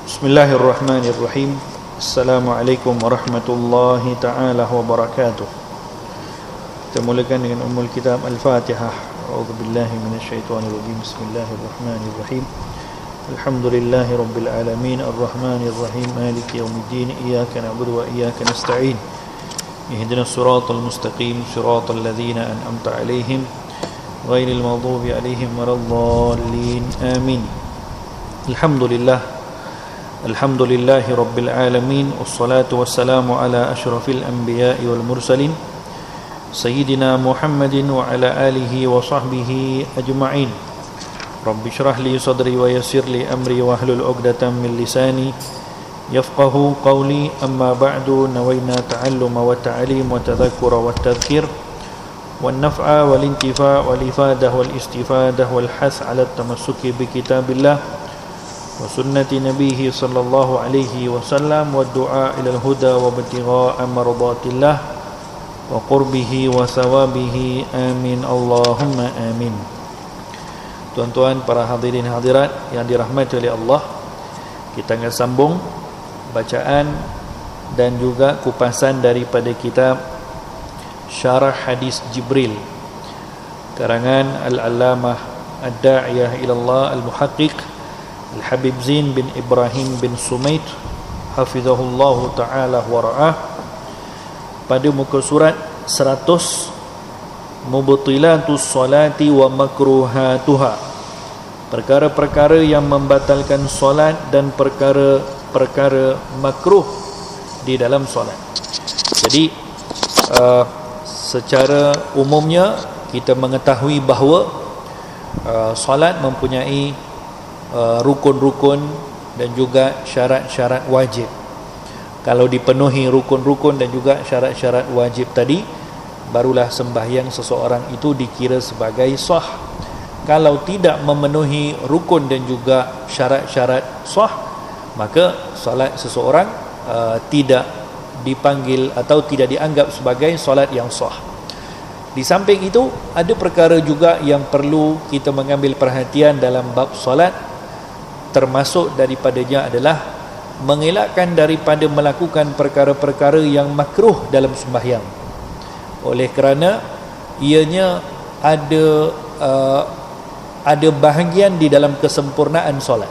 Bismillahirrahmanirrahim. Assalamualaikum warahmatullahi ta'ala wabarakatuh. Kita mulakan dengan Ummul Kitab Al-Fatihah. A'udzubillahi minasyaitonirrajim. Bismillahirrahmanirrahim. Alhamdulillahi rabbil alamin, arrahmanirrahim, maliki yaumiddin, iyyaka na'budu wa iyyaka nasta'in. Ihdinas siratal mustaqim, siratal ladzina an'amta 'alaihim ghairil maghdubi 'alaihim waladdallin. Amin. Alhamdulillahi rabbil alamin, wassalatu wassalamu ala asyrafil anbiya'i wal mursalin sayyidina Muhammadin wa ala alihi wa sahbihi ajma'in. Rabbi shrah li sadri wa yassir li amri wa hlul 'uqdatam min lisani yafqahu qawli. Amma ba'du, nawayna ta'alluma wa ta'lim wa tadhakkura wa tadhkir wan naf'a wal intifa' wal ifadah wal istifadah wal hath 'ala at-tamassuki bi kitabillah wa sunnati nabiyhi sallallahu alaihi wasallam wa du'a ila al-huda wa ibtigha'a mardatillah wa qurbihi wa thawabihi. Amin Allahumma amin. Tuan-tuan, para hadirin hadirat yang dirahmati oleh Allah, kita akan sambung bacaan dan juga kupasan daripada kitab Syarah Hadis Jibril karangan Al-Allamah Ad-Da'iyah ila Allah Al-Muhaqqiq Al-Habib Zain bin Ibrahim bin Sumait hafizahullahu ta'ala wa ra'ah, pada muka surat 100, Mubtilatus salati wa makruhatuha, perkara-perkara yang membatalkan solat dan perkara-perkara makruh di dalam solat. Jadi secara umumnya kita mengetahui bahawa solat mempunyai rukun-rukun dan juga syarat-syarat wajib. Kalau dipenuhi rukun-rukun dan juga syarat-syarat wajib tadi, barulah sembahyang seseorang itu dikira sebagai sah. Kalau tidak memenuhi rukun dan juga syarat-syarat sah, maka solat seseorang tidak dipanggil atau tidak dianggap sebagai solat yang sah. Di samping itu, ada perkara juga yang perlu kita mengambil perhatian dalam bab solat. Termasuk daripadanya adalah mengelakkan daripada melakukan perkara-perkara yang makruh dalam sembahyang, oleh kerana ianya ada bahagian di dalam kesempurnaan solat.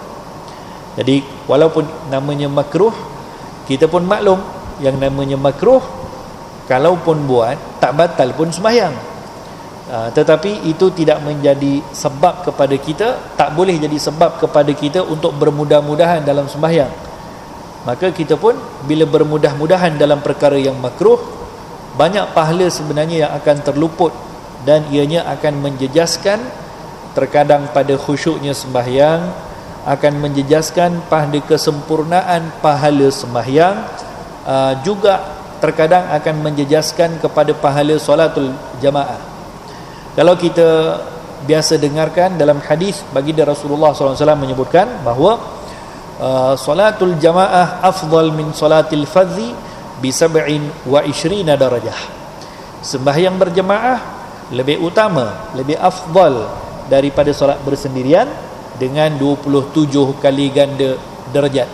Jadi walaupun namanya makruh, kita pun maklum yang namanya makruh, kalaupun buat tak batal pun sembahyang. Tetapi itu tidak menjadi sebab kepada kita, tak boleh jadi sebab kepada kita untuk bermudah-mudahan dalam sembahyang. Maka kita pun bila bermudah-mudahan dalam perkara yang makruh, banyak pahala sebenarnya yang akan terluput, dan ianya akan menjejaskan terkadang pada khusyuknya sembahyang, akan menjejaskan pada kesempurnaan pahala sembahyang, juga terkadang akan menjejaskan kepada pahala solatul jamaah. Kalau kita biasa dengarkan dalam hadis, baginda Rasulullah SAW menyebutkan bahawa solatul jamaah afdal min solatil fadhi bi 27 darajah. Sembahyang berjamaah lebih utama, lebih afdal daripada solat bersendirian dengan 27 kali ganda darjat.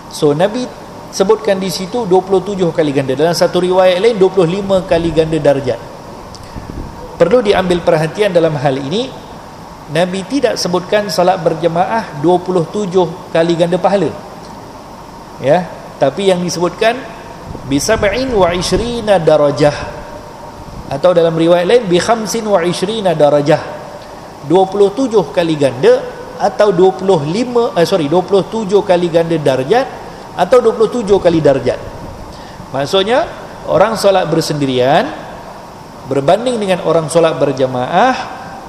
So Nabi sebutkan di situ 27 kali ganda. Dalam satu riwayat lain 25 kali ganda darjat. Perlu diambil perhatian dalam hal ini, Nabi tidak sebutkan salat berjemaah 27 kali ganda pahala, ya, tapi yang disebutkan bi 27 darajah, atau dalam riwayat lain bi 25 darajah, 27 kali ganda, atau 27 kali ganda darjat, atau 27 kali darjat. Maksudnya orang solat bersendirian berbanding dengan orang solat berjamaah,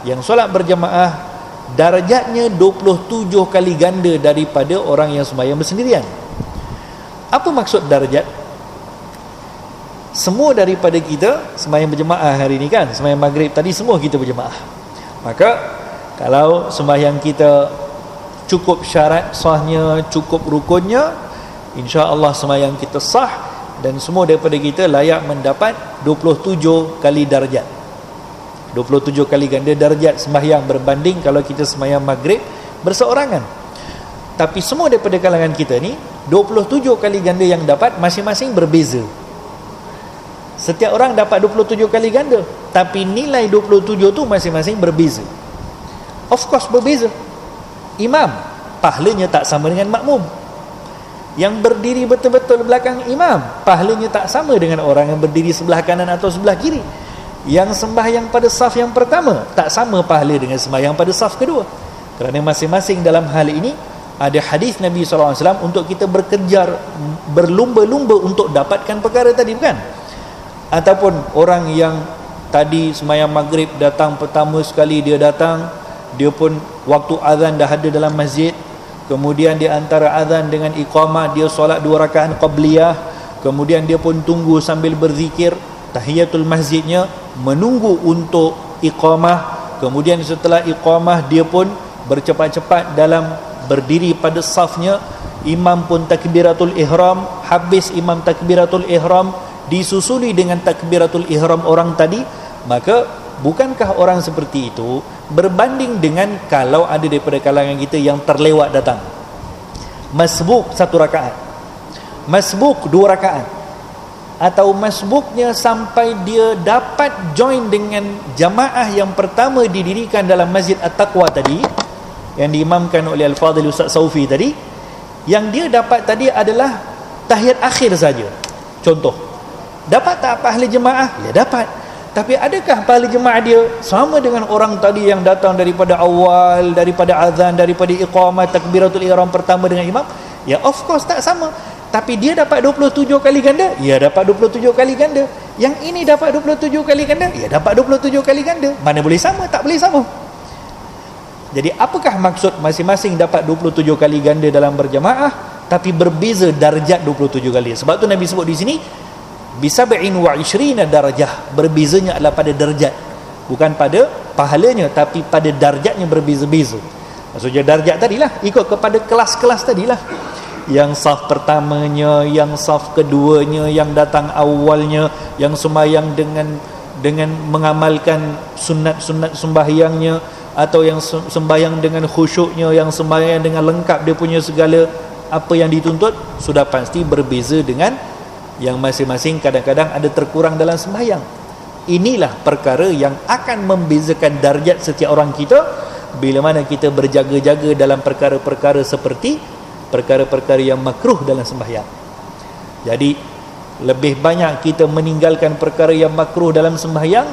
yang solat berjamaah darjatnya 27 kali ganda daripada orang yang sembahyang bersendirian. Apa maksud darjat? Semua daripada kita sembahyang berjamaah hari ini kan, sembahyang maghrib tadi semua kita berjamaah. Maka kalau sembahyang kita cukup syarat sahnya, cukup rukunnya, insya-Allah sembahyang kita sah, dan semua daripada kita layak mendapat 27 kali darjat. 27 kali ganda darjat sembahyang berbanding kalau kita sembahyang maghrib berseorangan. Tapi semua daripada kalangan kita ni 27 kali ganda yang dapat masing-masing berbeza. Setiap orang dapat 27 kali ganda, tapi nilai 27 tu masing-masing berbeza. Of course berbeza. Imam pahalanya tak sama dengan makmum. Yang berdiri betul-betul belakang imam pahalanya tak sama dengan orang yang berdiri sebelah kanan atau sebelah kiri. Yang sembahyang pada saf yang pertama tak sama pahala dengan sembahyang pada saf kedua. Kerana masing-masing dalam hal ini ada hadis Nabi SAW untuk kita berkejar, berlumba-lumba untuk dapatkan perkara tadi, bukan? Ataupun orang yang tadi sembahyang maghrib datang pertama sekali, dia datang, dia pun waktu azan dah ada dalam masjid, kemudian di antara azan dengan iqamah dia solat 2 rakaat qabliyah, kemudian dia pun tunggu sambil berzikir tahiyatul masjidnya, menunggu untuk iqamah, kemudian setelah iqamah dia pun bercepat-cepat dalam berdiri pada safnya, imam pun takbiratul ihram, habis imam takbiratul ihram disusuli dengan takbiratul ihram orang tadi, maka bukankah orang seperti itu berbanding dengan kalau ada daripada kalangan kita yang terlewat datang masbuk 1 rakaat, masbuk 2 rakaat, atau masbuknya sampai dia dapat join dengan jamaah yang pertama didirikan dalam Masjid At-Taqwa tadi, yang diimamkan oleh Al-Fadhil Ustaz Saufi tadi, yang dia dapat tadi adalah tahiyat akhir saja. Contoh, dapat tak pahala jemaah? Ya dapat. Tapi adakah pahala jemaah dia sama dengan orang tadi yang datang daripada awal, daripada azan, daripada iqamah, takbiratul ihram pertama dengan imam? Ya of course tak sama. Tapi dia dapat 27 kali ganda? Ya dapat 27 kali ganda. Yang ini dapat 27 kali ganda? Ya dapat 27 kali ganda. Mana boleh sama? Tak boleh sama. Jadi apakah maksud masing-masing dapat 27 kali ganda dalam berjamaah tapi berbeza darjat 27 kali? Sebab tu Nabi sebut di sini bisab'in wa 20 darajah. Berbezanya adalah pada darjat, bukan pada pahalanya, tapi pada darjatnya berbeza-beza. Maksudnya darjat tadilah ikut kepada kelas-kelas tadilah. Yang saf pertamanya, yang saf keduanya, yang datang awalnya, yang sembahyang dengan mengamalkan sunat-sunat sembahyangnya, atau yang sembahyang dengan khusyuknya, yang sembahyang dengan lengkap dia punya segala apa yang dituntut, sudah pasti berbeza dengan yang masing-masing kadang-kadang ada terkurang dalam sembahyang. Inilah perkara yang akan membezakan darjat setiap orang kita bila mana kita berjaga-jaga dalam perkara-perkara seperti perkara-perkara yang makruh dalam sembahyang. Jadi lebih banyak kita meninggalkan perkara yang makruh dalam sembahyang,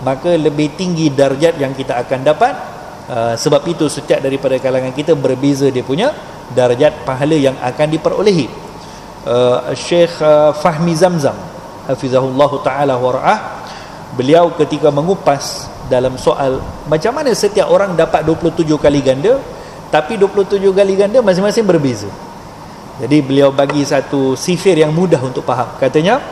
maka lebih tinggi darjat yang kita akan dapat. Sebab itu setiap daripada kalangan kita berbeza dia punya darjat pahala yang akan diperolehi. Syekh Fahmi Zamzam hafizahullahu ta'ala wara'ah, beliau ketika mengupas dalam soal macam mana setiap orang dapat 27 kali ganda, tapi 27 kali ganda masing-masing berbeza. Jadi beliau bagi satu sifir yang mudah untuk faham. Katanya,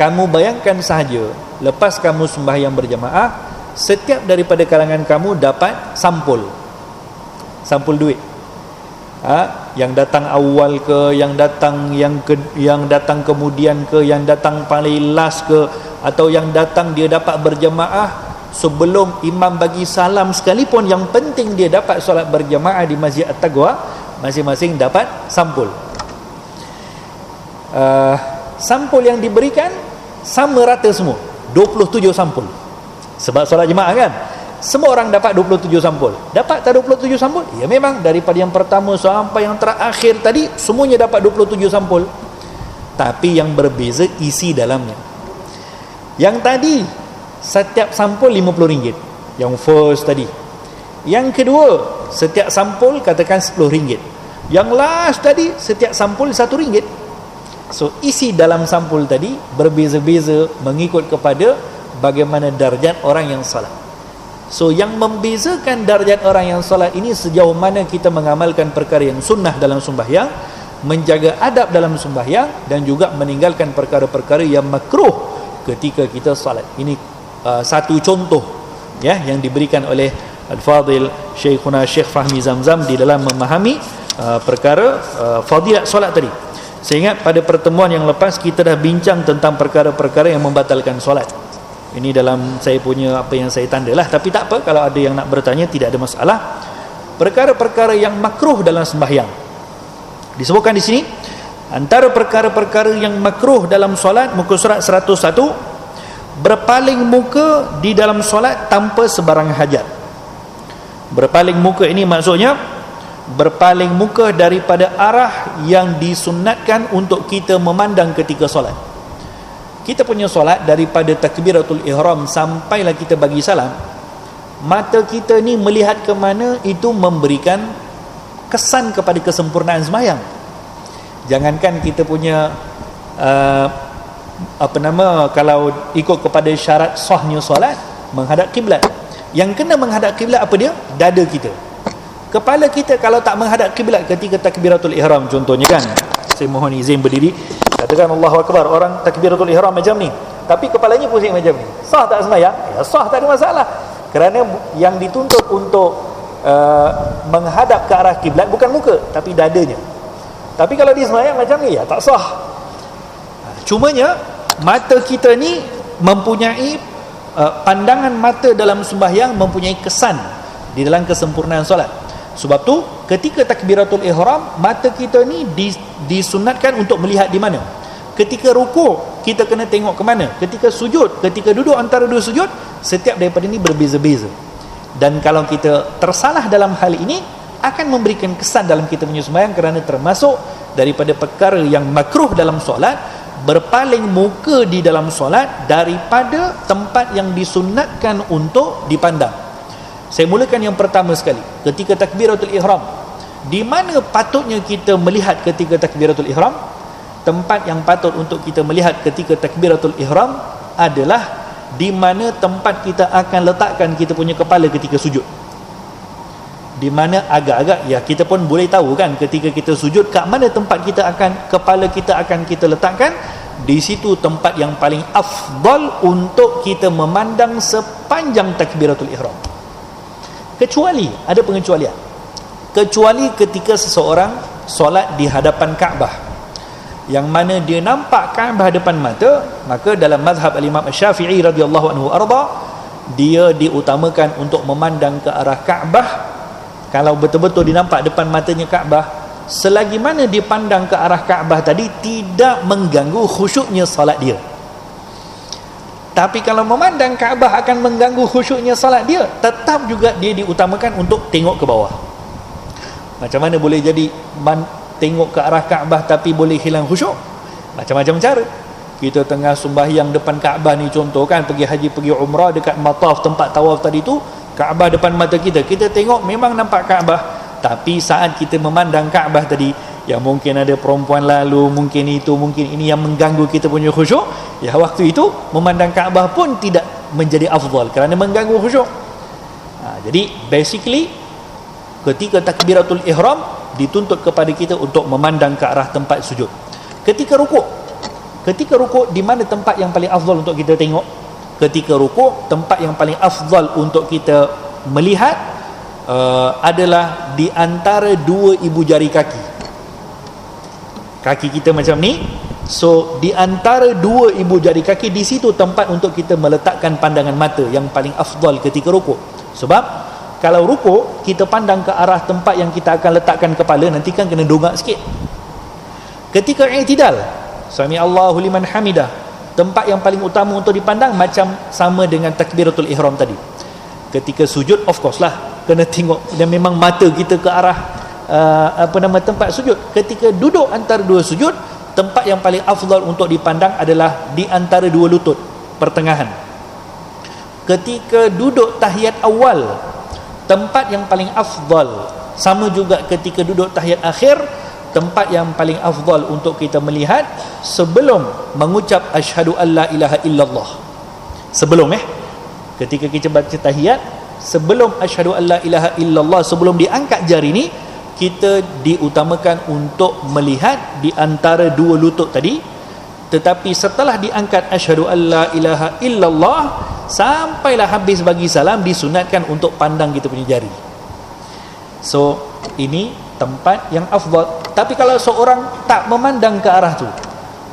kamu bayangkan sahaja, lepas kamu sembahyang berjamaah, setiap daripada kalangan kamu dapat sampul duit. Yang datang awal ke, yang datang yang datang kemudian ke, yang datang paling last ke, atau yang datang dia dapat berjamaah sebelum imam bagi salam sekalipun, yang penting dia dapat solat berjamaah di Masjid At-Taqwa, masing-masing dapat sampul. Sampul yang diberikan sama rata semua, 27 sampul. Sebab solat jemaah kan, semua orang dapat 27 sampul. Dapat tak 27 sampul? Ya memang daripada yang pertama sampai yang terakhir tadi semuanya dapat 27 sampul. Tapi yang berbeza isi dalamnya. Yang tadi setiap sampul RM50, yang first tadi. Yang kedua, setiap sampul katakan RM10. Yang last tadi setiap sampul RM1. So isi dalam sampul tadi berbeza-beza mengikut kepada bagaimana darjat orang yang salat. So yang membezakan darjat orang yang salat ini sejauh mana kita mengamalkan perkara yang sunnah dalam sembahyang, menjaga adab dalam sembahyang, dan juga meninggalkan perkara-perkara yang makruh ketika kita salat. Ini satu contoh ya yang diberikan oleh Al-Fadhil Syekhuna Syekh Fahmi Zamzam di dalam memahami perkara fadilat solat tadi. Saya ingat pada pertemuan yang lepas kita dah bincang tentang perkara-perkara yang membatalkan solat. Ini dalam saya punya apa yang saya tanda lah, tapi tak apa, kalau ada yang nak bertanya tidak ada masalah. Perkara-perkara yang makruh dalam sembahyang, Disebutkan di sini antara perkara-perkara yang makruh dalam solat, muka surat 101, berpaling muka di dalam solat tanpa sebarang hajat. Berpaling muka ini maksudnya berpaling muka daripada arah yang disunatkan untuk kita memandang ketika solat. Kita punya solat daripada takbiratul ihram sampailah kita bagi salam, mata kita ni melihat ke mana, itu memberikan kesan kepada kesempurnaan sembahyang. Jangankan kita punya kalau ikut kepada syarat sahnya solat, menghadap kiblat. Yang kena menghadap kiblat apa dia? Dada kita. Kepala kita kalau tak menghadap kiblat ketika takbiratul ihram contohnya kan, saya mohon izin berdiri, katakan Allahu Akbar, orang takbiratul ihram macam ni tapi kepalanya pusing macam ni, sah tak sembahyang? Ya sah, tak ada masalah, kerana yang dituntut untuk menghadap ke arah kiblat bukan muka tapi dadanya. Tapi kalau dia sembahyang macam ni, ya tak sah. Cumanya mata kita ni mempunyai pandangan mata dalam sembahyang mempunyai kesan di dalam kesempurnaan solat. Sebab tu ketika takbiratul ihram, mata kita ni disunatkan untuk melihat di mana. Ketika rukuk kita kena tengok ke mana, ketika sujud, ketika duduk antara dua sujud, setiap daripada ni berbeza-beza. Dan kalau kita tersalah dalam hal ini, akan memberikan kesan dalam kita punya sembahyang, kerana termasuk daripada perkara yang makruh dalam solat, berpaling muka di dalam solat daripada tempat yang disunatkan untuk dipandang. Saya mulakan yang pertama sekali, ketika takbiratul ihram. Di mana patutnya kita melihat ketika takbiratul ihram? Tempat yang patut untuk kita melihat ketika takbiratul ihram adalah di mana tempat kita akan letakkan kita punya kepala ketika sujud. Di mana agak-agak, ya kita pun boleh tahu kan, ketika kita sujud kat mana tempat kita akan, kepala kita akan kita letakkan. Di situ tempat yang paling afdal untuk kita memandang sepanjang takbiratul ihram. Kecuali, ada pengecualian, kecuali ketika seseorang solat di hadapan Kaabah, yang mana dia nampak Kaabah depan mata, maka dalam mazhab al-Imam Syafi'i radhiyallahu anhu arda, dia diutamakan untuk memandang ke arah Kaabah. Kalau betul-betul dinampak depan matanya Kaabah, selagi mana dia pandang ke arah Kaabah tadi tidak mengganggu khusyuknya solat dia. Tapi kalau memandang Kaabah akan mengganggu khusyuknya salat dia, tetap juga dia diutamakan untuk tengok ke bawah. Macam mana boleh jadi tengok ke arah Kaabah tapi boleh hilang khusyuk? Macam-macam cara. Kita tengah sembahyang depan Kaabah ni, contoh kan, pergi haji, pergi umrah, dekat mataf tempat tawaf tadi tu, Kaabah depan mata kita, kita tengok memang nampak Kaabah, tapi saat kita memandang Kaabah tadi, ya mungkin ada perempuan lalu, mungkin itu, mungkin ini yang mengganggu kita punya khusyuk, ya waktu itu memandang Kaabah pun tidak menjadi afdal kerana mengganggu khusyuk. Jadi basically ketika takbiratul ihram dituntut kepada kita untuk memandang ke arah tempat sujud. Ketika rukuk di mana tempat yang paling afdal untuk kita tengok? Ketika rukuk, tempat yang paling afdal untuk kita melihat adalah di antara dua ibu jari kaki. Kaki kita macam ni, so di antara dua ibu jari kaki, di situ tempat untuk kita meletakkan pandangan mata yang paling afdal ketika rukuk. Sebab kalau rukuk kita pandang ke arah tempat yang kita akan letakkan kepala, nanti kan kena dongak sikit. Ketika i'tidal, sami Allahu liman hamidah, tempat yang paling utama untuk dipandang macam sama dengan takbiratul ihram tadi. Ketika sujud, of course lah kena tengok, dan memang mata kita ke arah tempat sujud. Ketika duduk antara dua sujud, tempat yang paling afdal untuk dipandang adalah di antara dua lutut, pertengahan. Ketika duduk tahiyat awal, tempat yang paling afdal, sama juga ketika duduk tahiyat akhir, tempat yang paling afdal untuk kita melihat sebelum mengucap asyhadu alla ilaha illallah. Sebelum ketika kita baca tahiyat, sebelum asyhadu alla ilaha illallah, sebelum diangkat jari ni, kita diutamakan untuk melihat di antara dua lutut tadi. Tetapi setelah diangkat asyhadu alla ilaha illallah sampailah habis bagi salam, disunatkan untuk pandang kita punya jari. So ini tempat yang afdal. Tapi kalau seorang tak memandang ke arah tu,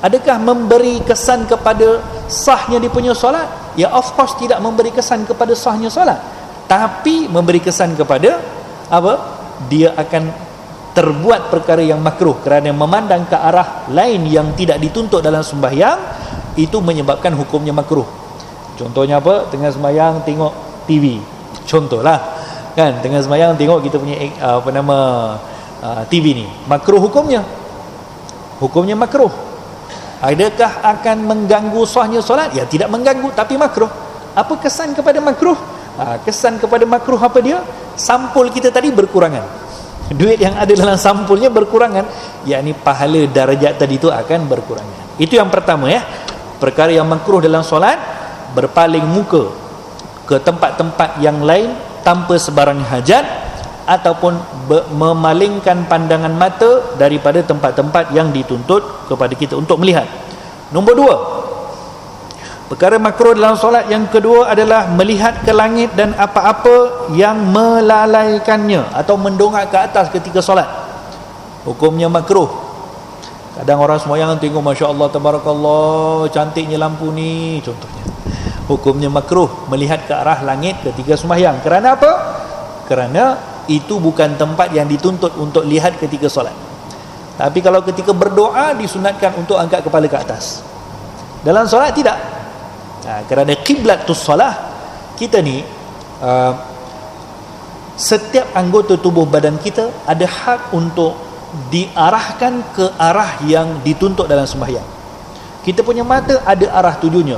adakah memberi kesan kepada sahnya dia punya solat? Ya, of course tidak memberi kesan kepada sahnya solat, tapi memberi kesan kepada apa? Dia akan terbuat perkara yang makruh kerana memandang ke arah lain yang tidak dituntut dalam sembahyang, itu menyebabkan hukumnya makruh. Contohnya apa? Tengah sembahyang tengok TV, contohlah kan, tengah sembahyang tengok kita punya TV ni, makruh hukumnya makruh. Adakah akan mengganggu sahnya solat? Ya, tidak mengganggu, tapi makruh. Apa kesan kepada makruh? Kesan kepada makruh apa dia? Sampul kita tadi berkurangan, duit yang ada dalam sampulnya berkurangan, yakni pahala darajat tadi itu akan berkurangan. Itu yang pertama ya. Perkara yang makruh dalam solat, berpaling muka ke tempat-tempat yang lain tanpa sebarang hajat, ataupun memalingkan pandangan mata daripada tempat-tempat yang dituntut kepada kita untuk melihat. Nombor 2, perkara makruh dalam solat yang kedua adalah melihat ke langit dan apa-apa yang melalaikannya atau mendongak ke atas ketika solat. Hukumnya makruh. Kadang orang sembahyang tengok, Masya Allah, Tabarakallah, cantiknya lampu ni, contohnya. Hukumnya makruh melihat ke arah langit ketika sembahyang. Kerana apa? Kerana itu bukan tempat yang dituntut untuk lihat ketika solat. Tapi kalau ketika berdoa disunatkan untuk angkat kepala ke atas. Dalam solat tidak. Kerana qiblatus solah kita ni, setiap anggota tubuh badan kita ada hak untuk diarahkan ke arah yang dituntut dalam sembahyang. Kita punya mata ada arah tujunya,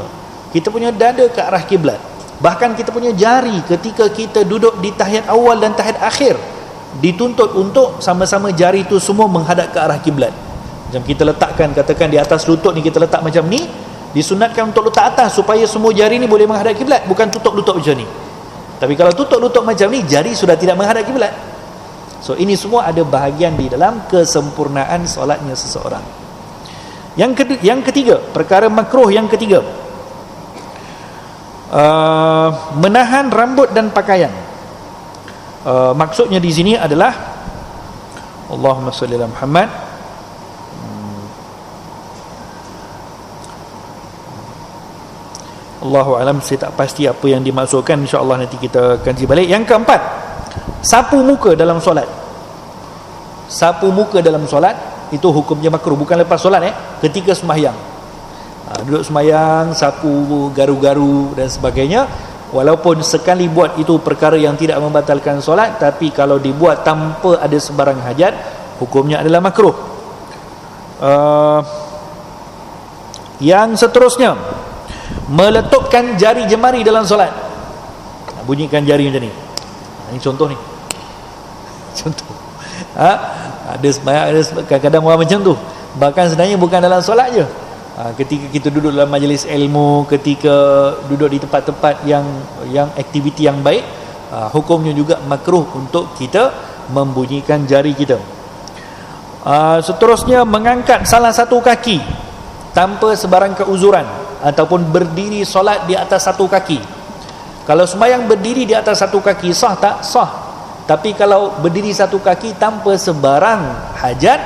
kita punya dada ke arah kiblat, bahkan kita punya jari ketika kita duduk di tahiyat awal dan tahiyat akhir dituntut untuk sama-sama jari itu semua menghadap ke arah kiblat. Macam kita letakkan, katakan di atas lutut ni kita letak macam ni, disunatkan untuk letak atas supaya semua jari ni boleh menghadap kiblat, bukan tutup lutut macam ni. Tapi kalau tutup lutut macam ni, jari sudah tidak menghadap kiblat. So ini semua ada bahagian di dalam kesempurnaan solatnya seseorang. Yang ketiga, perkara makruh yang ketiga, menahan rambut dan pakaian. Maksudnya di sini adalah, Allahumma salli ala Muhammad, Allahu alam, saya tak pasti apa yang dimaksudkan, insya-Allah nanti kita kaji balik. Yang keempat, sapu muka dalam solat. Sapu muka dalam solat itu hukumnya makruh, bukan lepas solat, ketika sembahyang. Duduk sembahyang sapu garu-garu dan sebagainya, walaupun sekali buat itu perkara yang tidak membatalkan solat, tapi kalau dibuat tanpa ada sebarang hajat, hukumnya adalah makruh. Yang seterusnya, meletupkan jari jemari dalam solat. Bunyikan jari macam ni. Ini contoh ni. Contoh. Ada sembahyang, ada kadang-kadang orang macam tu. Bahkan sebenarnya bukan dalam solat je. Ketika kita duduk dalam majlis ilmu, ketika duduk di tempat-tempat yang aktiviti yang baik, hukumnya juga makruh untuk kita membunyikan jari kita. Seterusnya, mengangkat salah satu kaki tanpa sebarang keuzuran, ataupun berdiri solat di atas satu kaki. Kalau sembahyang berdiri di atas satu kaki, sah tak? Sah. Tapi kalau berdiri satu kaki tanpa sebarang hajat,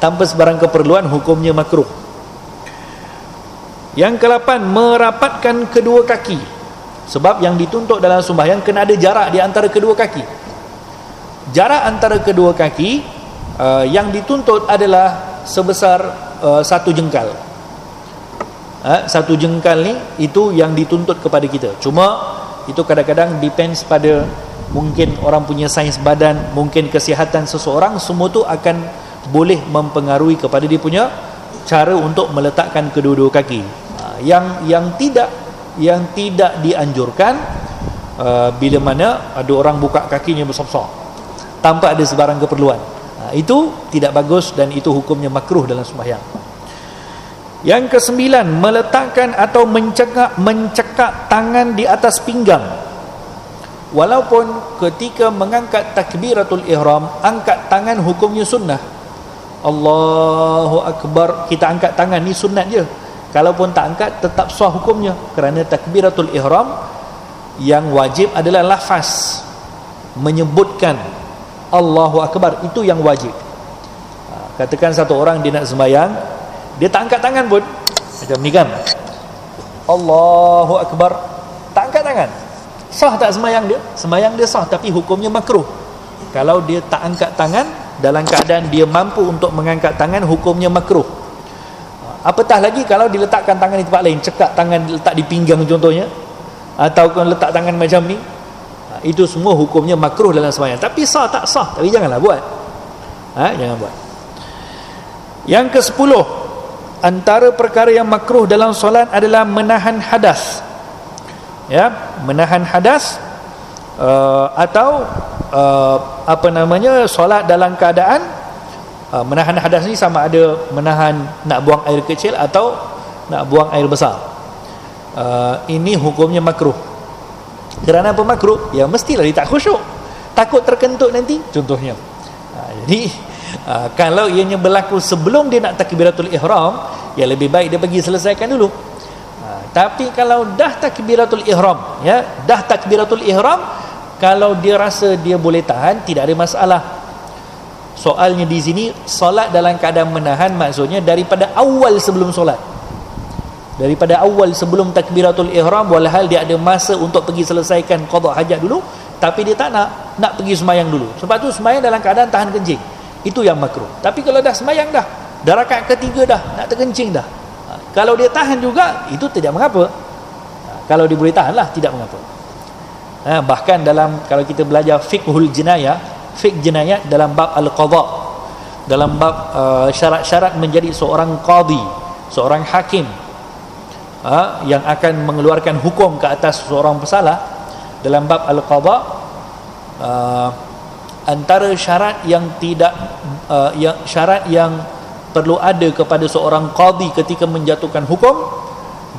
tanpa sebarang keperluan, hukumnya makruh. Yang ke-8, merapatkan kedua kaki. Sebab yang dituntut dalam sembahyang kena ada jarak di antara kedua kaki. Jarak antara kedua kaki yang dituntut adalah sebesar satu jengkal. Satu jengkal ni, itu yang dituntut kepada kita. Cuma itu kadang-kadang depends pada mungkin orang punya saiz badan, mungkin kesihatan seseorang, semua tu akan boleh mempengaruhi kepada dia punya cara untuk meletakkan kedua-dua kaki. Yang tidak dianjurkan, bila mana ada orang buka kakinya besar-besar tanpa ada sebarang keperluan, itu tidak bagus dan itu hukumnya makruh dalam sembahyang. Yang ke-9, meletakkan atau mencekak tangan di atas pinggang. Walaupun ketika mengangkat takbiratul ihram, angkat tangan hukumnya sunnah. Allahu Akbar, kita angkat tangan ni sunat je. Kalaupun tak angkat tetap sah hukumnya, kerana takbiratul ihram yang wajib adalah lafaz menyebutkan Allahu Akbar, itu yang wajib. Katakan satu orang dia nak sembahyang, dia tak angkat tangan pun, macam ni kan, Allahu Akbar, tak angkat tangan, sah tak sembahyang dia? Sembahyang dia sah, tapi hukumnya makruh. Kalau dia tak angkat tangan, dalam keadaan dia mampu untuk mengangkat tangan, hukumnya makruh. Apatah lagi kalau diletakkan tangan di tempat lain, cekak tangan letak di pinggang contohnya, ataupun letak tangan macam ni, itu semua hukumnya makruh dalam sembahyang. Tapi sah tak sah, tapi janganlah buat. Jangan buat. Yang ke-10, antara perkara yang makruh dalam solat adalah menahan hadas. Menahan hadas, atau solat dalam keadaan menahan hadas ni sama ada menahan nak buang air kecil atau nak buang air besar. Ini hukumnya makruh. Kerana apa makruh? Ya mestilah dia tak khusyuk, takut terkentut nanti contohnya. Jadi kalau ianya berlaku sebelum dia nak takbiratul ihram, ya lebih baik dia pergi selesaikan dulu. Tapi kalau dah takbiratul ihram, kalau dia rasa dia boleh tahan, tidak ada masalah. Soalnya di sini solat dalam keadaan menahan, maksudnya daripada awal sebelum solat, daripada awal sebelum takbiratul ihram, walhal dia ada masa untuk pergi selesaikan qada hajat dulu, tapi dia tak nak pergi sembahyang dulu. Sebab tu sembahyang dalam keadaan tahan kencing, itu yang makruh. Tapi kalau dah sembahyang dah rakaat ketiga dah nak terkencing dah, kalau dia tahan juga, itu tidak mengapa. Kalau dia boleh tahan lah, tidak mengapa. Bahkan dalam, kalau kita belajar fiqhul jinayah, fiqh jinayat dalam bab al-qadha, dalam bab syarat-syarat menjadi seorang qadhi, seorang hakim yang akan mengeluarkan hukum ke atas seorang pesalah, dalam bab al-qadha, antara syarat yang tidak syarat yang perlu ada kepada seorang qadhi ketika menjatuhkan hukum,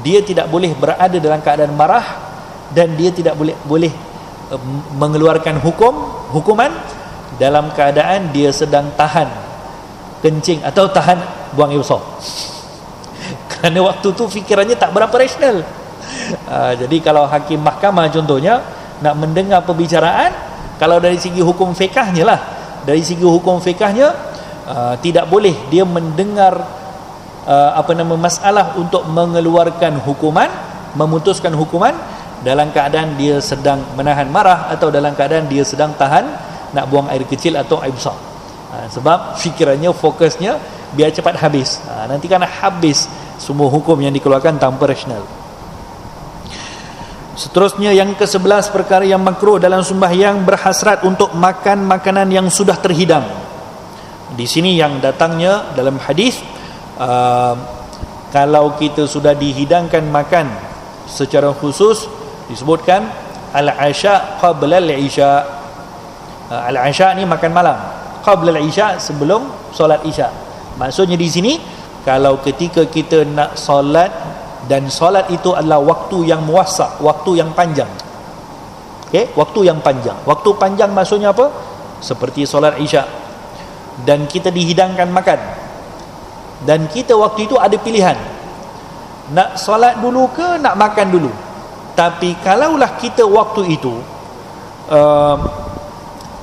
dia tidak boleh berada dalam keadaan marah, dan dia tidak boleh mengeluarkan hukuman dalam keadaan dia sedang tahan kencing atau tahan buang air besar. Kerana waktu tu fikirannya tak berapa rasional. Jadi kalau hakim mahkamah contohnya nak mendengar perbicaraan, kalau dari segi hukum fiqahnya lah, dari segi hukum fiqahnya tidak boleh dia mendengar masalah untuk mengeluarkan hukuman, memutuskan hukuman dalam keadaan dia sedang menahan marah, atau dalam keadaan dia sedang tahan nak buang air kecil atau air besar. Sebab fikirannya, fokusnya biar cepat habis. Nanti kan habis semua hukum yang dikeluarkan tanpa rasional. Seterusnya yang ke-11, perkara yang makruh dalam sembahyang, berhasrat untuk makan makanan yang sudah terhidang. Di sini yang datangnya dalam hadis, kalau kita sudah dihidangkan makan secara khusus, disebutkan al-asya qabla al-isya. Al-asya ni makan malam, qabla al-isya, sebelum solat isya. Maksudnya di sini, kalau ketika kita nak solat, dan solat itu adalah waktu yang muwassa', waktu yang panjang. Waktu yang panjang. Waktu panjang maksudnya apa? Seperti solat isya, dan kita dihidangkan makan, dan kita waktu itu ada pilihan, nak solat dulu ke nak makan dulu. Tapi kalaulah kita waktu itu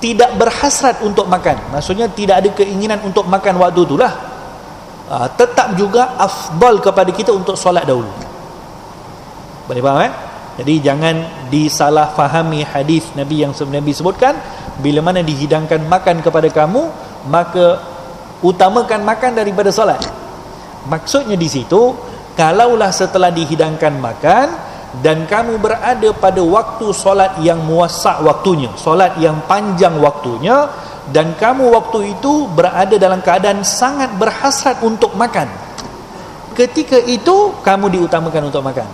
tidak berhasrat untuk makan, maksudnya tidak ada keinginan untuk makan waktu itulah, tetap juga afdal kepada kita untuk solat dahulu. Boleh faham? Jadi jangan disalah fahami hadis Nabi yang Nabi sebutkan, bila mana dihidangkan makan kepada kamu, maka utamakan makan daripada solat. Maksudnya di situ, kalaulah setelah dihidangkan makan dan kamu berada pada waktu solat yang muwassa' waktunya, solat yang panjang waktunya, dan kamu waktu itu berada dalam keadaan sangat berhasrat untuk makan, ketika itu kamu diutamakan untuk makan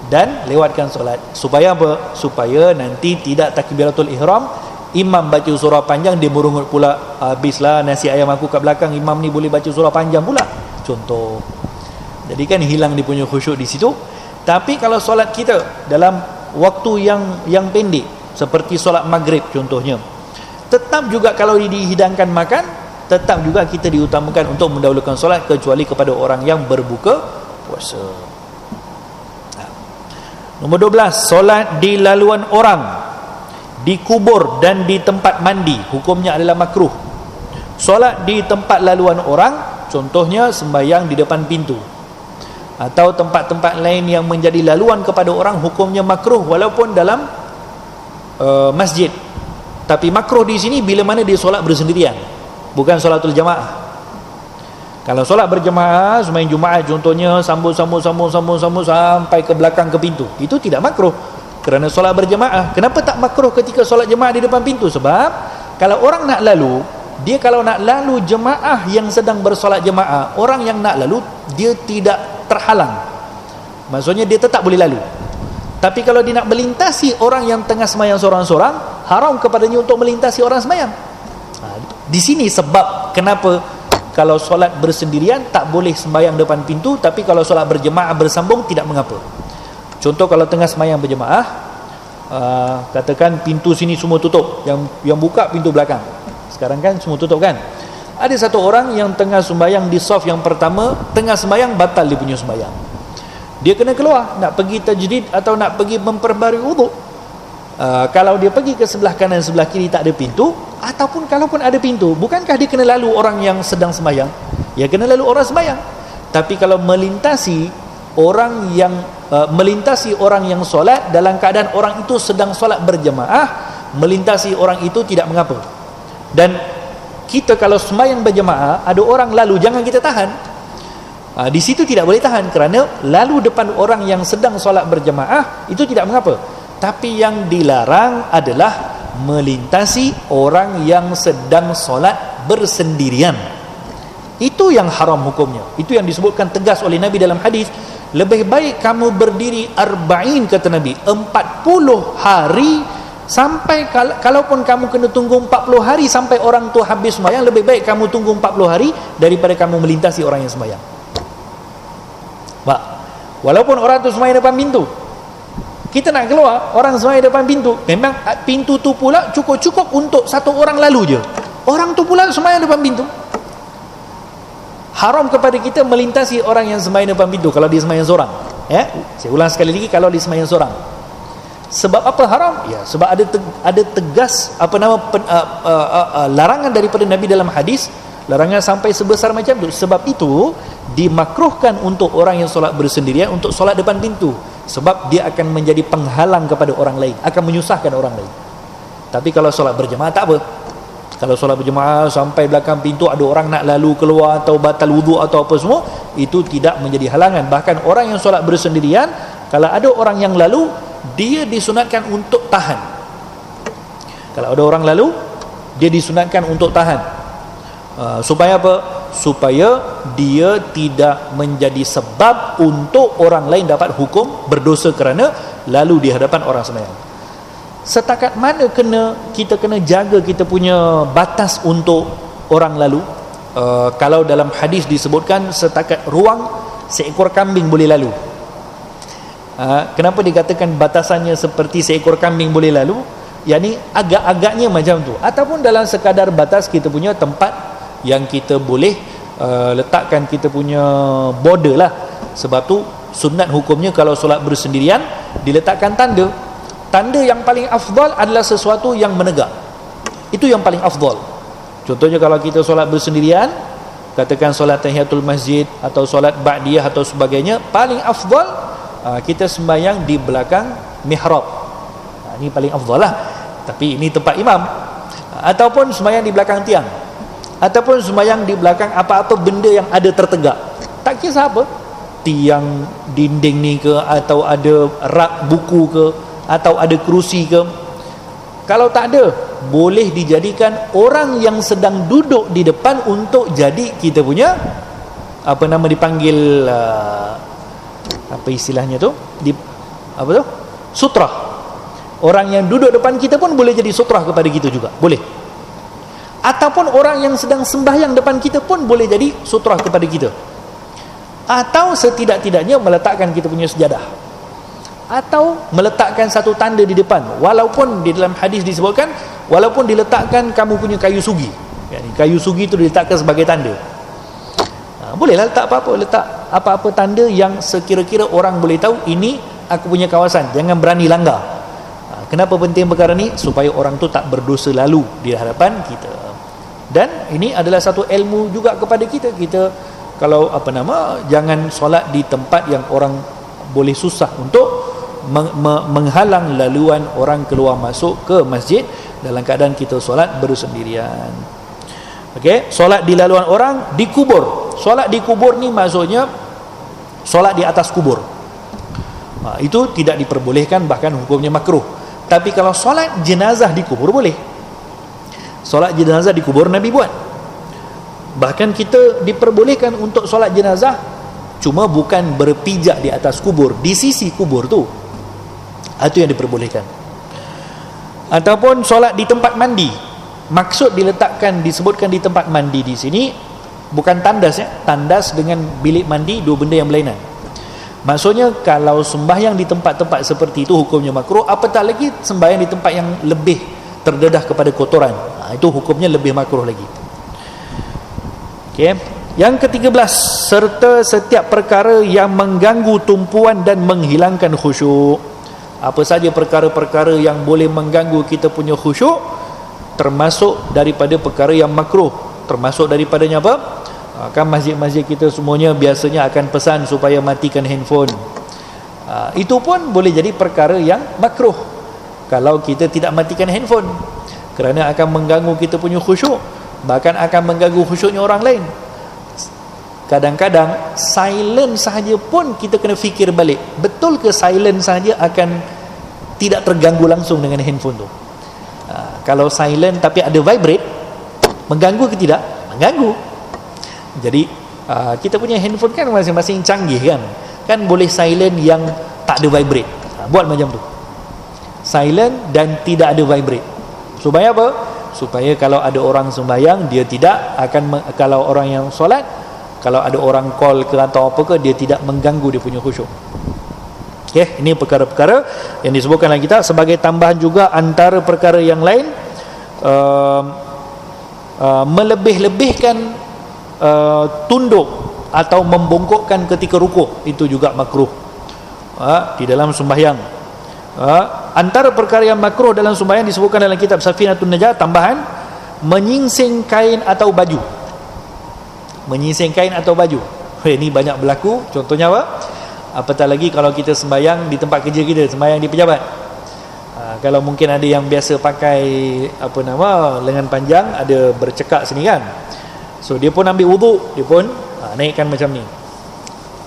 dan lewatkan solat. Supaya apa? Supaya nanti tidak takbiratul ihram, imam baca surah panjang, dia merungut pula, habislah nasi ayam aku kat belakang, imam ni boleh baca surah panjang pula, contoh. Jadi kan hilang dia punya khusyuk di situ. Tapi kalau solat kita dalam waktu yang pendek, seperti solat maghrib contohnya, tetap juga kalau dihidangkan makan, tetap juga kita diutamakan untuk mendahulukan solat, kecuali kepada orang yang berbuka puasa. Nombor 12, solat di laluan orang, di kubur dan di tempat mandi, hukumnya adalah makruh. Solat di tempat laluan orang, contohnya sembahyang di depan pintu, atau tempat-tempat lain yang menjadi laluan kepada orang, hukumnya makruh walaupun dalam masjid. Tapi makruh di sini bila mana dia solat bersendirian, bukan solatul jamaah. Kalau solat berjamaah, sembahyang Jumaat contohnya, sambung sampai ke belakang ke pintu, itu tidak makruh kerana solat berjamaah. Kenapa tak makruh ketika solat jemaah di depan pintu? Sebab kalau orang nak lalu, dia kalau nak lalu jemaah yang sedang bersolat jemaah, orang yang nak lalu dia tidak terhalang, maksudnya dia tetap boleh lalu. Tapi kalau dia nak melintasi orang yang tengah sembahyang seorang-seorang, haram kepadanya untuk melintasi orang sembahyang. Di sini sebab kenapa kalau solat bersendirian tak boleh sembahyang depan pintu, tapi kalau solat berjemaah bersambung tidak mengapa. Contoh kalau tengah sembahyang berjemaah, katakan pintu sini semua tutup, yang buka pintu belakang. Sekarang kan semua tutup kan. Ada satu orang yang tengah sembahyang di saf yang pertama, tengah sembahyang batal dia punya sembahyang. Dia kena keluar, nak pergi tajdid atau nak pergi memperbarui wuduk. Kalau dia pergi ke sebelah kanan sebelah kiri tak ada pintu, ataupun kalaupun ada pintu, bukankah dia kena lalu orang yang sedang sembahyang? Ya, kena lalu orang sembahyang. Tapi kalau melintasi orang yang solat dalam keadaan orang itu sedang solat berjemaah, melintasi orang itu tidak mengapa. Dan kita kalau sembahyang berjemaah ada orang lalu, jangan kita tahan. Di situ tidak boleh tahan, kerana lalu depan orang yang sedang solat berjemaah itu tidak mengapa. Tapi yang dilarang adalah melintasi orang yang sedang solat bersendirian. Itu yang haram hukumnya. Itu yang disebutkan tegas oleh Nabi dalam hadis. Lebih baik kamu berdiri 40, kata Nabi, 40 hari, sampai kalaupun kamu kena tunggu 40 hari sampai orang tu habis sembahyang, lebih baik kamu tunggu 40 hari daripada kamu melintasi orang yang sembahyang. Walaupun orang tu sembahyang depan pintu, kita nak keluar, orang sembahyang depan pintu, memang pintu tu pula cukup untuk satu orang lalu je, orang tu pula sembahyang depan pintu. Haram kepada kita melintasi orang yang sembahyang depan pintu kalau dia sembahyang seorang. Saya ulang sekali lagi, kalau dia sembahyang seorang. Sebab apa haram? Ya, sebab ada tegas larangan daripada Nabi dalam hadis, larangan sampai sebesar macam tu. Sebab itu dimakruhkan untuk orang yang solat bersendirian untuk solat depan pintu, sebab dia akan menjadi penghalang kepada orang lain, akan menyusahkan orang lain. Tapi kalau solat berjemaah tak apa. Kalau solat berjemaah sampai belakang pintu ada orang nak lalu keluar atau batal wuduk atau apa semua, itu tidak menjadi halangan. Bahkan orang yang solat bersendirian, kalau ada orang yang lalu, dia disunatkan untuk tahan. Kalau ada orang lalu, dia disunatkan untuk tahan. Supaya apa? Supaya dia tidak menjadi sebab untuk orang lain dapat hukum berdosa kerana lalu di hadapan orang sembahyang. Setakat mana kita kena jaga kita punya batas untuk orang lalu? Kalau dalam hadis disebutkan setakat ruang seekor kambing boleh lalu. Kenapa dikatakan batasannya seperti seekor kambing boleh lalu? Yani agak-agaknya macam tu. Ataupun dalam sekadar batas kita punya tempat yang kita boleh letakkan kita punya border lah. Sebab tu sunat hukumnya kalau solat bersendirian diletakkan tanda. Tanda yang paling afdal adalah sesuatu yang menegak. Itu yang paling afdal. Contohnya kalau kita solat bersendirian, katakan solat tahiyatul masjid atau solat ba'diyah atau sebagainya, paling afdal kita sembahyang di belakang mihrab. Ini paling afdal lah. Tapi ini tempat imam. Ataupun sembahyang di belakang tiang, ataupun sembahyang di belakang apa-apa benda yang ada tertegak. Tak kisah apa, tiang, dinding ni ke, atau ada rak buku ke, atau ada kerusi ke. Kalau tak ada, boleh dijadikan orang yang sedang duduk di depan untuk jadi kita punya dipanggil apa istilahnya tu, sutrah. Orang yang duduk depan kita pun boleh jadi sutrah kepada kita juga, boleh. Ataupun orang yang sedang sembahyang depan kita pun boleh jadi sutrah kepada kita. Atau setidak-tidaknya meletakkan kita punya sejadah, atau meletakkan satu tanda di depan. Walaupun di dalam hadis disebutkan, walaupun diletakkan kamu punya kayu sugi, kayu sugi itu diletakkan sebagai tanda. Bolehlah letak apa-apa, letak apa-apa tanda yang sekira-kira orang boleh tahu ini aku punya kawasan, jangan berani langgar. Kenapa penting perkara ni? Supaya orang tu tak berdosa lalu di hadapan kita. Dan ini adalah satu ilmu juga kepada kita. Kita kalau jangan solat di tempat yang orang boleh susah untuk menghalang laluan orang keluar masuk ke masjid dalam keadaan kita solat bersendirian. Okey, solat di laluan orang, di kubur. Solat di kubur ni maksudnya solat di atas kubur. Itu tidak diperbolehkan, bahkan hukumnya makruh. Tapi kalau solat jenazah di kubur boleh. Solat jenazah di kubur Nabi buat. Bahkan kita diperbolehkan untuk solat jenazah, cuma bukan berpijak di atas kubur, di sisi kubur tu. Itu yang diperbolehkan. Ataupun solat di tempat mandi. Maksud disebutkan di tempat mandi di sini bukan tandas ya. Tandas dengan bilik mandi dua benda yang berlainan. Maksudnya kalau sembahyang di tempat-tempat seperti itu hukumnya makruh, apatah lagi sembahyang di tempat yang lebih terdedah kepada kotoran. Itu hukumnya lebih makruh lagi. Okey. Yang ke-13, serta setiap perkara yang mengganggu tumpuan dan menghilangkan khusyuk. Apa saja perkara-perkara yang boleh mengganggu kita punya khusyuk, termasuk daripada perkara yang makruh. Termasuk daripadanya apa? Kan masjid-masjid kita semuanya biasanya akan pesan supaya matikan handphone. Itu pun boleh jadi perkara yang makruh kalau kita tidak matikan handphone, kerana akan mengganggu kita punya khusyuk, bahkan akan mengganggu khusyuknya orang lain. Kadang-kadang silent sahaja pun kita kena fikir balik, betul ke silent sahaja akan tidak terganggu langsung dengan handphone tu? Kalau silent tapi ada vibrate, mengganggu ke tidak? Mengganggu. Jadi kita punya handphone kan masing-masing canggih kan boleh silent yang tak ada vibrate. Buat macam tu, silent dan tidak ada vibrate. Supaya apa? Supaya kalau ada orang sembahyang, dia tidak akan, kalau orang yang solat, kalau ada orang call ke atau apa ke, dia tidak mengganggu dia punya khusyuk. Okay, ini perkara-perkara yang disebutkan dalam kitab. Sebagai tambahan juga antara perkara yang lain, melebih-lebihkan tunduk atau membongkokkan ketika rukuk, itu juga makruh di dalam sembahyang. Antara perkara yang makruh dalam sembahyang disebutkan dalam kitab Safinatun Najah, tambahan menyingsing kain atau baju. Menyingsing kain atau baju, ini banyak berlaku. Contohnya apa? Apatah lagi kalau kita sembahyang di tempat kerja kita, sembahyang di pejabat. Kalau mungkin ada yang biasa pakai lengan panjang, ada bercekak sini kan, so dia pun ambil wuduk, dia pun naikkan macam ni,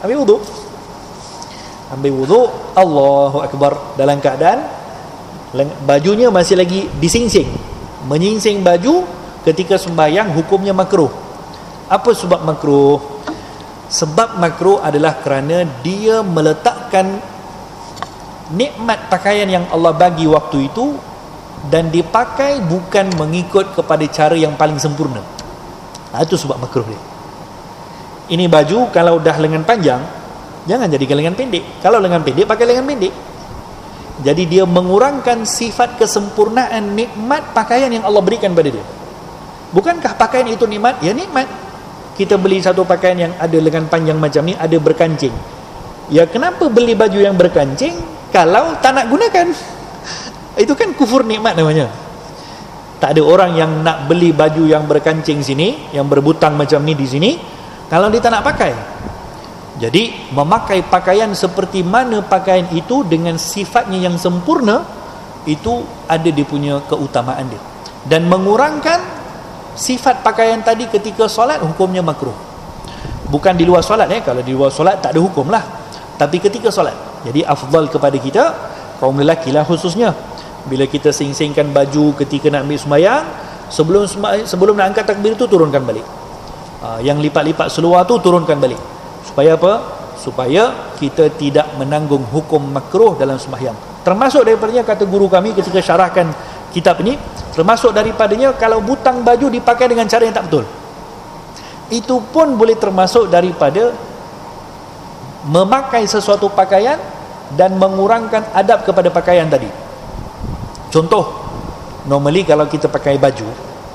ambil wuduk, Allahu Akbar, dalam keadaan bajunya masih lagi disingsing. Menyingsing baju ketika sembahyang hukumnya makruh. Apa sebab makruh? Sebab makruh adalah kerana dia meletakkan nikmat pakaian yang Allah bagi waktu itu dan dipakai bukan mengikut kepada cara yang paling sempurna. Itu sebab makruh dia. Ini baju kalau dah lengan panjang, jangan jadikan lengan pendek. Kalau lengan pendek, pakai lengan pendek. Jadi dia mengurangkan sifat kesempurnaan nikmat pakaian yang Allah berikan pada dia. Bukankah pakaian itu nikmat? Ya, nikmat. Kita beli satu pakaian yang ada lengan panjang macam ni, ada berkancing. Ya, kenapa beli baju yang berkancing kalau tak nak gunakan? Itu kan kufur nikmat namanya. Tak ada orang yang nak beli baju yang berkancing sini, yang berbutang macam ni di sini, kalau dia tak nak pakai. Jadi memakai pakaian seperti mana pakaian itu dengan sifatnya yang sempurna, itu ada dia punya keutamaan dia. Dan mengurangkan sifat pakaian tadi ketika solat, hukumnya makruh. Bukan di luar solat kalau di luar solat tak ada hukum lah, tapi ketika solat. Jadi afdal kepada kita, kaum lelaki lah khususnya, bila kita sing-singkan baju ketika nak ambil sembahyang, sebelum nak angkat takbir tu turunkan balik. Yang lipat-lipat seluar tu turunkan balik. Supaya apa? Supaya kita tidak menanggung hukum makruh dalam sembahyang. Termasuk daripadanya, kata guru kami ketika syarahkan kitab ini, termasuk daripadanya kalau butang baju dipakai dengan cara yang tak betul, itu pun boleh termasuk daripada memakai sesuatu pakaian dan mengurangkan adab kepada pakaian tadi. Contoh, normally kalau kita pakai baju,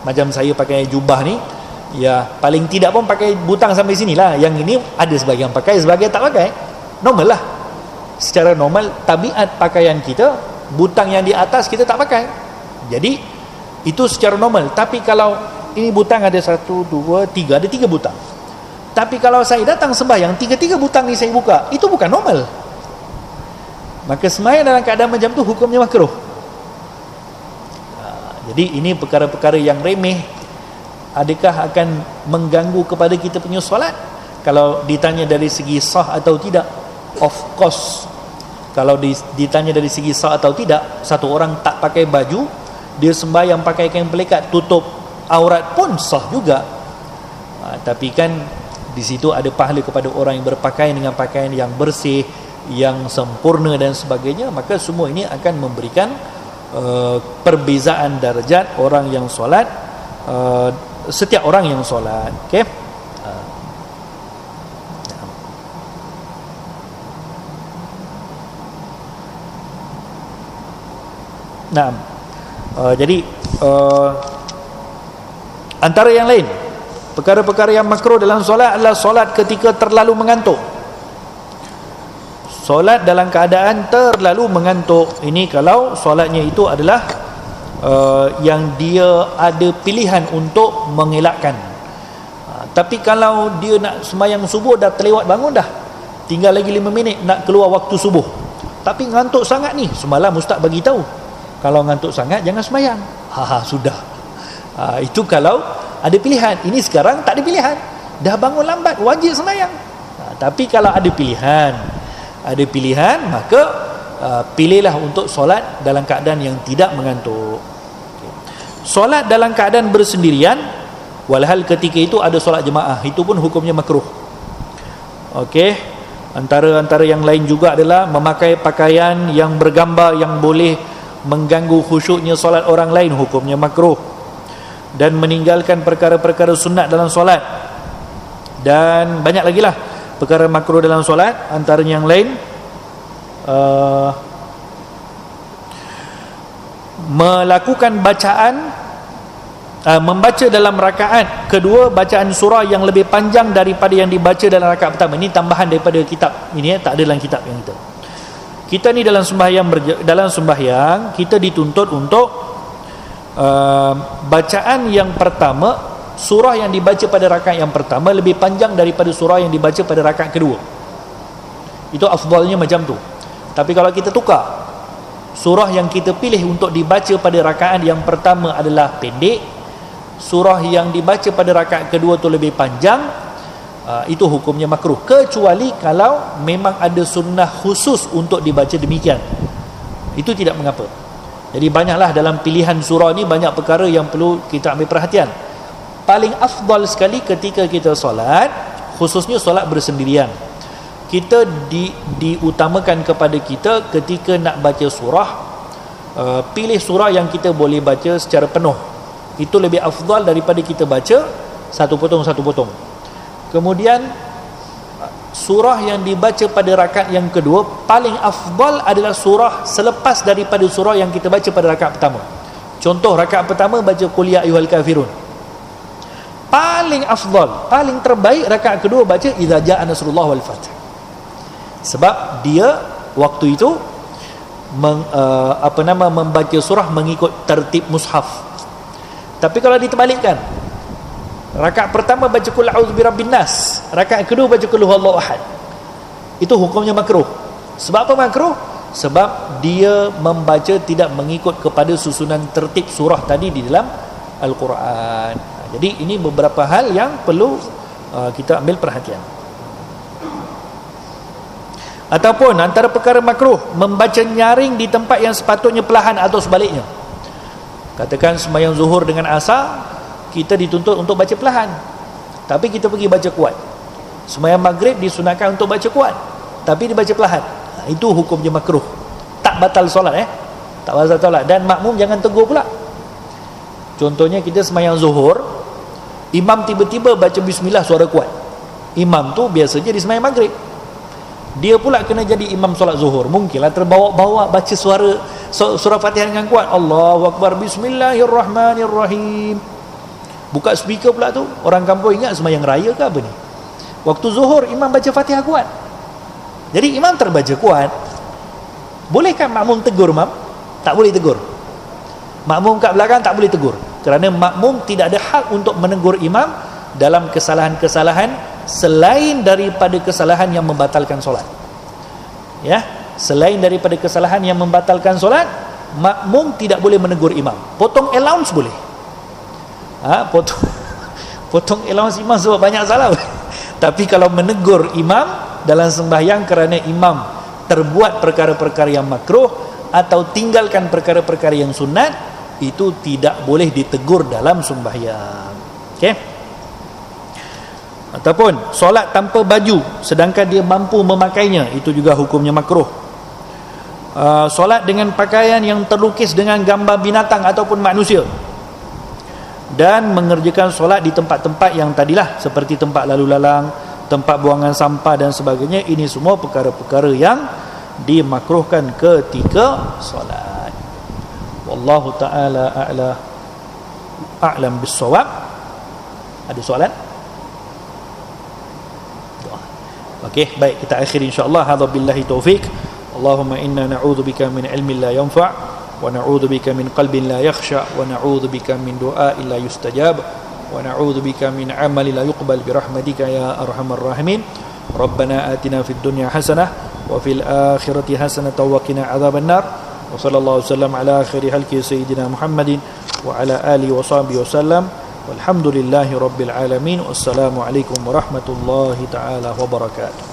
macam saya pakai jubah ni, ya paling tidak pun pakai butang sampai sini lah. Yang ini ada sebagian pakai, sebagian tak pakai. Normal lah. Secara normal, tabiat pakaian kita, butang yang di atas kita tak pakai. Jadi itu secara normal. Tapi kalau ini butang ada 1, 2, 3, ada 3 butang. Tapi kalau saya datang sembahyang, 3 butang ni saya buka, itu bukan normal. maka sembahyang dalam keadaan macam tu hukumnya makruh. Jadi ini perkara-perkara yang remeh, adakah akan mengganggu kepada kita punya solat? Kalau ditanya dari segi sah atau tidak, of course. Kalau ditanya dari segi sah atau tidak, satu orang tak pakai baju, dia sembahyang pakai kain pelikat tutup aurat pun sah juga. Tapi kan di situ ada pahala kepada orang yang berpakaian dengan pakaian yang bersih, yang sempurna dan sebagainya. Maka semua ini akan memberikan perbezaan darjat orang yang solat, setiap orang yang solat. Okey. Nah, jadi antara yang lain, perkara-perkara yang makruh dalam solat adalah solat ketika terlalu mengantuk. Solat dalam keadaan terlalu mengantuk. Ini kalau solatnya itu adalah yang dia ada pilihan untuk mengelakkan. Tapi kalau dia nak sembahyang subuh, dah terlewat bangun dah, tinggal lagi 5 minit nak keluar waktu subuh, tapi ngantuk sangat ni, semalam ustaz bagi tahu, kalau ngantuk sangat jangan sembahyang. Sudah. Itu kalau ada pilihan. Ini sekarang tak ada pilihan, dah bangun lambat, wajib sembahyang. Tapi kalau ada pilihan, maka pilihlah untuk solat dalam keadaan yang tidak mengantuk. Solat dalam keadaan bersendirian, walhal ketika itu ada solat jemaah, itu pun hukumnya makruh. Okey. Antara yang lain juga adalah memakai pakaian yang bergambar yang boleh mengganggu khusyuknya solat orang lain, hukumnya makruh. Dan meninggalkan perkara-perkara sunat dalam solat, dan banyak lagi lah perkara makruh dalam solat. Antaranya yang lain, melakukan bacaan, membaca dalam rakaat kedua bacaan surah yang lebih panjang daripada yang dibaca dalam rakaat pertama. Ini tambahan daripada kitab ini, tak ada dalam kitab yang kita ni dalam sembahyang kita dituntut untuk bacaan yang pertama, surah yang dibaca pada rakaat yang pertama lebih panjang daripada surah yang dibaca pada rakaat kedua. Itu afdalnya macam tu. Tapi kalau kita tukar, surah yang kita pilih untuk dibaca pada rakaat yang pertama adalah pendek, surah yang dibaca pada rakaat kedua tu lebih panjang, itu hukumnya makruh, kecuali kalau memang ada sunnah khusus untuk dibaca demikian, itu tidak mengapa. Jadi banyaklah dalam pilihan surah ni, banyak perkara yang perlu kita ambil perhatian. Paling afdal sekali ketika kita solat, khususnya solat bersendirian, kita diutamakan kepada kita ketika nak baca surah, pilih surah yang kita boleh baca secara penuh. Itu lebih afdal daripada kita baca satu potong. Kemudian surah yang dibaca pada rakaat yang kedua, paling afdal adalah surah selepas daripada surah yang kita baca pada rakaat pertama. Contoh, rakaat pertama baca qul ya ayyuhal kafirun, paling afdal, paling terbaik. Rakaat kedua baca idza jaa nasrullah wal fath, sebab dia waktu itu membaca surah mengikut tertib mushaf. Tapi kalau diterbalikkan, rakaat pertama baca qul a'udzu birabbin nas, rakaat kedua baca qul huwallahu ahad, itu hukumnya makruh. Sebab apa makruh? Sebab dia membaca tidak mengikut kepada susunan tertib surah tadi di dalam Al-Quran. Jadi ini beberapa hal yang perlu kita ambil perhatian. Ataupun antara perkara makruh, membaca nyaring di tempat yang sepatutnya perlahan atau sebaliknya. Katakan sembahyang zuhur dengan asar, kita dituntut untuk baca perlahan, tapi kita pergi baca kuat. Sembahyang maghrib disunatkan untuk baca kuat, tapi dibaca perlahan. Itu hukumnya makruh. Tak batal solat, tak batal solat. Dan makmum jangan tegur pula. Contohnya kita sembahyang zuhur, imam tiba-tiba baca bismillah suara kuat. Imam tu biasanya di sembahyang maghrib, dia pula kena jadi imam solat zuhur, mungkinlah terbawa-bawa baca surah Fatihah dengan kuat. Allahu akbar, bismillahirrahmanirrahim. Buka speaker pula tu. Orang kampung ingat sembahyang raya ke apa ni? Waktu zuhur imam baca Fatihah kuat, jadi imam terbaca kuat. Bolehkah makmum tegur imam? Tak boleh tegur. Makmum kat belakang tak boleh tegur, kerana makmum tidak ada hak untuk menegur imam dalam kesalahan-kesalahan selain daripada kesalahan yang membatalkan solat. Ya, selain daripada kesalahan yang membatalkan solat, makmum tidak boleh menegur imam. Potong allowance boleh. Potong allowance imam sebab banyak salah. Tapi kalau menegur imam dalam sembahyang kerana imam terbuat perkara-perkara yang makruh atau tinggalkan perkara-perkara yang sunat, itu tidak boleh ditegur dalam sembahyang. Okey. Ataupun solat tanpa baju sedangkan dia mampu memakainya, itu juga hukumnya makruh. Solat dengan pakaian yang terlukis dengan gambar binatang ataupun manusia, dan mengerjakan solat di tempat-tempat yang tadilah, seperti tempat lalu lalang, tempat buangan sampah dan sebagainya. Ini semua perkara-perkara yang dimakruhkan ketika solat. Wallahu ta'ala a'lam bis-shawab. Ada soalan? Okey, baik, kita akhiri insya-Allah. Hadza billahi taufik. Allahumma inna na'udzubika min ilmin la yanfa' wa na'udzubika min qalbin la yakhsha' wa na'udzubika min du'a'in la yustajab wa na'udzubika min 'amalin la yuqbal bi rahmatika ya arhamar rahimin. Rabbana atina fid dunya hasanah wa fil akhirati hasanatan wa qina adzaban nar. Wa sallallahu wasallam ala khairi halqi sayyidina Muhammadin wa ala alihi wa sahbihi wasallam. Walhamdulillahi rabbil alamin. Wassalamu alaikum warahmatullahi taala wabarakatuh.